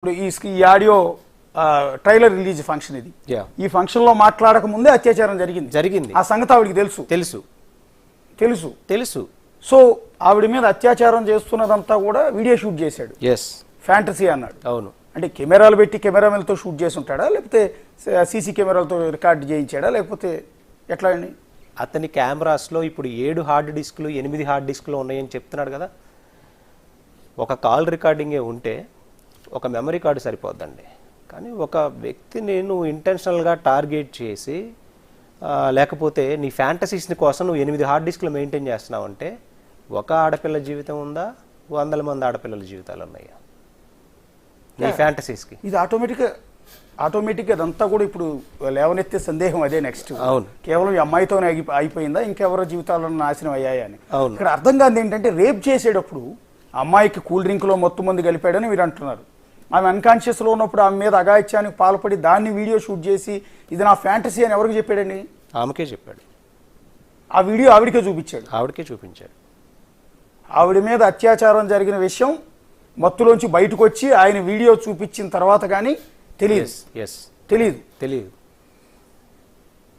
ఇప్పుడు ఈ audio trailer release function ఇది. ఈ ఫంక్షన్ లో మాట్లాడక ముందే అత్యాచారం జరిగింది. ఆ సంగతి ఆవిడికి తెలుసు. సో ఆవిడ మీద అత్యాచారం చేస్తున్నదంతా కూడా వీడియో షూట్ చేశాడు. ఫ్యాంటసీ అన్నాడు. అవును. అంటే కెమెరాలు పెట్టి కెమెరామెన్తో షూట్ చేసి ఉంటాడా, లేకపోతే సీసీ కెమెరాలతో రికార్డ్ చేయించాడా, లేకపోతే ఎట్లా అండి? అతని కెమెరాస్లో ఇప్పుడు 7 హార్డ్ డిస్క్లు 8 హార్డ్ డిస్క్లు ఉన్నాయని చెప్తున్నాడు కదా. ఒక కాల్ రికార్డింగే ఉంటే ఒక మెమరీ కార్డు సరిపోద్దండి. కానీ ఒక వ్యక్తిని నువ్వు ఇంటెన్షనల్గా టార్గెట్ చేసి లేకపోతే నీ ఫ్యాంటసీస్ని కోసం నువ్వు 8 హార్డ్ డిస్క్లు మెయింటైన్ చేస్తున్నావు అంటే ఒక ఆడపిల్ల జీవితం ఉందా, 100 మంది ఆడపిల్లల జీవితాలు ఉన్నాయా నీ ఫ్యాంటసీస్కి? ఇది ఆటోమేటిక్గా అదంతా కూడా ఇప్పుడు లేవనెత్తే సందేహం అదే. నెక్స్ట్ అవును, కేవలం ఈ అమ్మాయితోనే అయిపోయిందా, ఇంకెవరో జీవితాలను నాశనం అయ్యాయా అని. అవును. ఇక్కడ అర్థం కాదు ఏంటంటే, రేప్ చేసేటప్పుడు అమ్మాయికి కూల్ డ్రింక్లో మొత్తం మంది కలిపాడని మీరు అంటున్నారు. ఆమె అన్కాన్షియస్లో ఉన్నప్పుడు ఆమె మీద అగాయిత్యానికి పాల్పడి దాన్ని వీడియో షూట్ చేసి ఇది నా ఫ్యాంటసీ అని ఎవరికి చెప్పాడండి? ఆమెకే చెప్పాడు. ఆ వీడియో ఆవిడకే చూపించాడు. ఆవిడ మీద అత్యాచారం జరిగిన విషయం మత్తులోంచి బయటకు వచ్చి ఆయన వీడియో చూపించిన తర్వాత కానీ తెలియదు.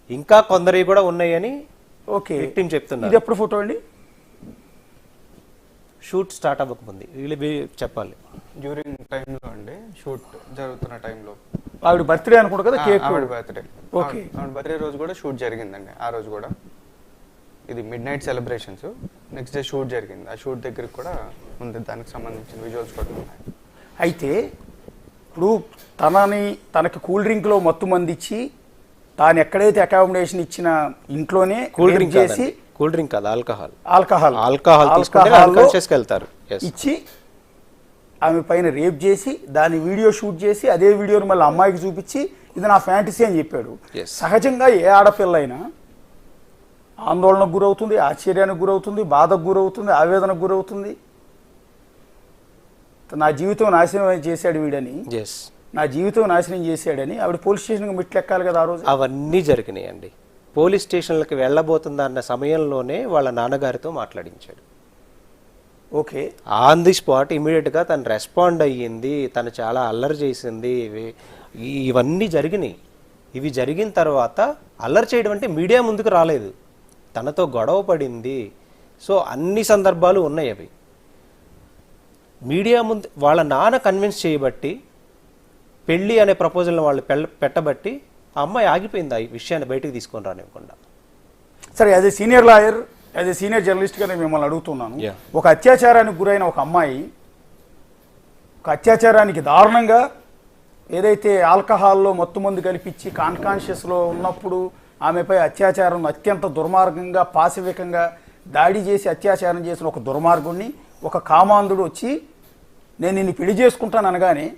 ఇంకా కొందరి కూడా ఉన్నాయని ఓకే చెప్తున్నారు. ఇది ఎప్పుడు ఫోటో అండి? షూట్ స్టార్ట్ అవ్వకముంది వీళ్ళు చెప్పాలి. డ్యూరింగ్ టైంలో అండి, షూట్ జరుగుతున్న టైంలో. ఆవిడ బర్త్డే అనుకుంటా కదా, కేక్ బర్త్డే. ఓకే, ఆవిడ బర్త్డే రోజు కూడా షూట్ జరిగిందండి. ఆ రోజు కూడా ఇది mid night celebrations, next day shoot జరిగింది. ఆ షూట్ దగ్గరికి కూడా ఉంది, దానికి సంబంధించిన విజువల్స్ కూడా ఉన్నాయి. అయితే ఇప్పుడు తనకి కూల్ డ్రింక్లో మత్తు మంది ఇచ్చి తాను ఎక్కడైతే అకామిడేషన్ ఇచ్చిన ఇంట్లోనే కూల్ డ్రింక్ చేసి, కూల్ డ్రింక్ కాదు ఆల్కహాల్ ఇచ్చి ఆమె పైన రేప్ చేసి దాని వీడియో షూట్ చేసి అదే వీడియోని మళ్ళీ అమ్మాయికి చూపించి ఇది నా ఫ్యాంటసీ అని చెప్పాడు. సహజంగా ఏ ఆడపిల్ల అయినా ఆందోళనకు గురవుతుంది, ఆశ్చర్యానికి గురవుతుంది, బాధకు గురవుతుంది, ఆవేదనకు గురవుతుంది. నా జీవితం నాశనం చేశాడు వీడని, నా జీవితం నాశనం చేశాడని ఆవిడ పోలీస్ స్టేషన్కి మెట్లెక్కాలి కదా. ఆ రోజు అవన్నీ జరిగినాయండి. పోలీస్ స్టేషన్లకు వెళ్ళబోతుందా అన్న సమయంలోనే వాళ్ళ నాన్నగారితో మాట్లాడించాడు. ఓకే, ఆన్ ది స్పాట్ ఇమీడియట్గా తను రెస్పాండ్ అయ్యింది. తను చాలా అల్లరి చేసింది. ఇవన్నీ జరిగినాయి. ఇవి జరిగిన తర్వాత అల్లరి చేయడం అంటే మీడియా ముందుకు రాలేదు, తనతో గొడవ పడింది. సో అన్ని సందర్భాలు ఉన్నాయి. అవి మీడియా ముందు వాళ్ళ నాన్న కన్విన్స్ చేయబట్టి, పెళ్ళి అనే ప్రపోజల్ని వాళ్ళు పెట్టబట్టి ఆ అమ్మాయి ఆగిపోయింది, ఆ విషయాన్ని బయటకు తీసుకొని రానివ్వకుండా. సరే, as a senior lawyer, as a senior జర్నలిస్ట్గా నేను మిమ్మల్ని అడుగుతున్నాను. ఒక అత్యాచారానికి గురైన ఒక అమ్మాయి ఒక అత్యాచారానికి దారుణంగా ఏదైతే ఆల్కహాల్లో మత్తు మందు కల్పించి కాన్కాన్షియస్లో ఉన్నప్పుడు ఆమెపై అత్యాచారం అత్యంత దుర్మార్గంగా పాశవికంగా దాడి చేసి అత్యాచారం చేసిన ఒక దుర్మార్గుడిని ఒక కామాంధుడు వచ్చి నేను నిన్ను పెళ్లి చేసుకుంటాను అనగానే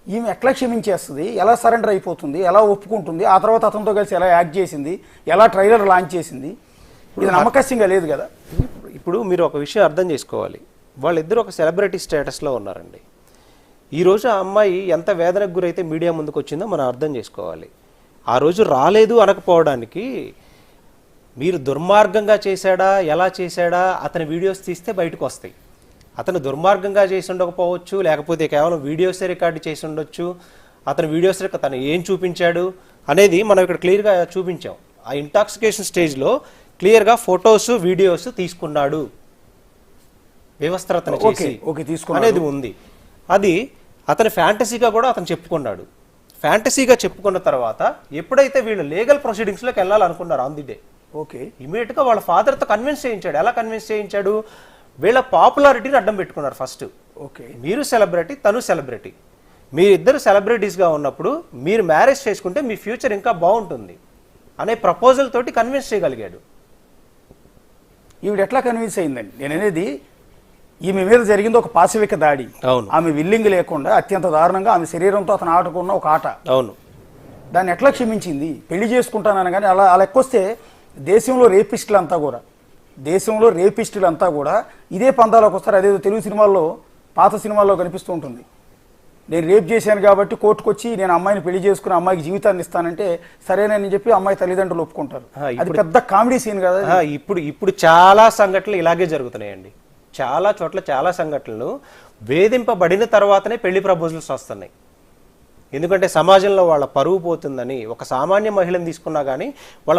ఈమె ఎట్లా క్షమించేస్తుంది, ఎలా సరెండర్ అయిపోతుంది, ఎలా ఒప్పుకుంటుంది, ఆ తర్వాత అతనితో కలిసి ఎలా యాక్ట్ చేసింది, ఎలా ట్రైలర్ లాంచ్ చేసింది? ఇది నమ్మకస్యంగా లేదు కదా. ఇప్పుడు మీరు ఒక విషయం అర్థం చేసుకోవాలి, వాళ్ళిద్దరూ ఒక సెలబ్రిటీ స్టేటస్లో ఉన్నారండి. ఈరోజు ఆ అమ్మాయి ఎంత వేదనకు గురైతే మీడియా ముందుకు వచ్చిందో మనం అర్థం చేసుకోవాలి. ఆ రోజు రాలేదు అనకపోవడానికి మీరు దుర్మార్గంగా చేశాడా, ఎలా చేశాడా, అతని వీడియోస్ తీస్తే బయటకు వస్తాయి. అతను దుర్మార్గంగా చేసి ఉండకపోవచ్చు, లేకపోతే కేవలం వీడియోసే రికార్డు చేసి ఉండొచ్చు. అతని వీడియోస్ తను ఏం చూపించాడు అనేది మనం ఇక్కడ క్లియర్గా చూపించాం. ఆ ఇంటాక్సికేషన్ స్టేజ్లో క్లియర్గా ఫొటోస్ వీడియోస్ తీసుకున్నాడు, వ్యవస్థరతను చేసి అనేది ఉంది. అది అతని ఫ్యాంటసీగా కూడా అతను చెప్పుకున్నాడు. ఫ్యాంటసీగా చెప్పుకున్న తర్వాత ఎప్పుడైతే వీళ్ళు లీగల్ ప్రొసీడింగ్స్లోకి వెళ్ళాలనుకున్నారు ఆన్ ది డే, ఓకే, ఇమీడియట్గా వాళ్ళ ఫాదర్తో కన్విన్స్ చేయించాడు. ఎలా కన్విన్స్ చేయించాడు? వీళ్ళ పాపులారిటీని అడ్డం పెట్టుకున్నారు ఫస్ట్. ఓకే, మీరు సెలబ్రిటీ, తను సెలబ్రిటీ, మీరిద్దరు సెలబ్రిటీస్గా ఉన్నప్పుడు మీరు మ్యారేజ్ చేసుకుంటే మీ ఫ్యూచర్ ఇంకా బాగుంటుంది అనే ప్రపోజల్ తోటి కన్విన్స్ చేయగలిగాడు. ఈవిడ ఎట్లా కన్విన్స్ అయిందండి? నేను అనేది ఈమె మీద జరిగింది ఒక పాశవిక దాడి. అవును. ఆమె విల్లింగ్ లేకుండా అత్యంత దారుణంగా ఆమె శరీరంతో అతను ఆడుకున్న ఒక ఆట. అవును. దాన్ని ఎట్లా క్షమించింది? పెళ్లి చేసుకుంటానని కానీ అలా ఎక్కొస్తే దేశంలో రేపిస్టులంతా కూడా ఇదే పందాలోకి వస్తారు. అదేదో తెలుగు సినిమాల్లో, పాత సినిమాల్లో కనిపిస్తూ ఉంటుంది. నేను రేప్ చేశాను కాబట్టి కోర్టుకు వచ్చి నేను అమ్మాయిని పెళ్లి చేసుకుని అమ్మాయికి జీవితాన్ని ఇస్తానంటే సరేనని చెప్పి అమ్మాయి తల్లిదండ్రులు ఒప్పుకుంటారు. అది పెద్ద కామెడీ సీన్ కదా. ఇప్పుడు చాలా సంఘటనలు ఇలాగే జరుగుతున్నాయండి. చాలా చోట్ల చాలా సంఘటనలు వేధింపబడిన తర్వాతనే పెళ్లి ప్రపోజల్స్ వస్తున్నాయి. ఎందుకంటే సమాజంలో వాళ్ళ పరువు పోతుందని, ఒక సామాన్య మహిళను తీసుకున్నా కానీ వాళ్ళ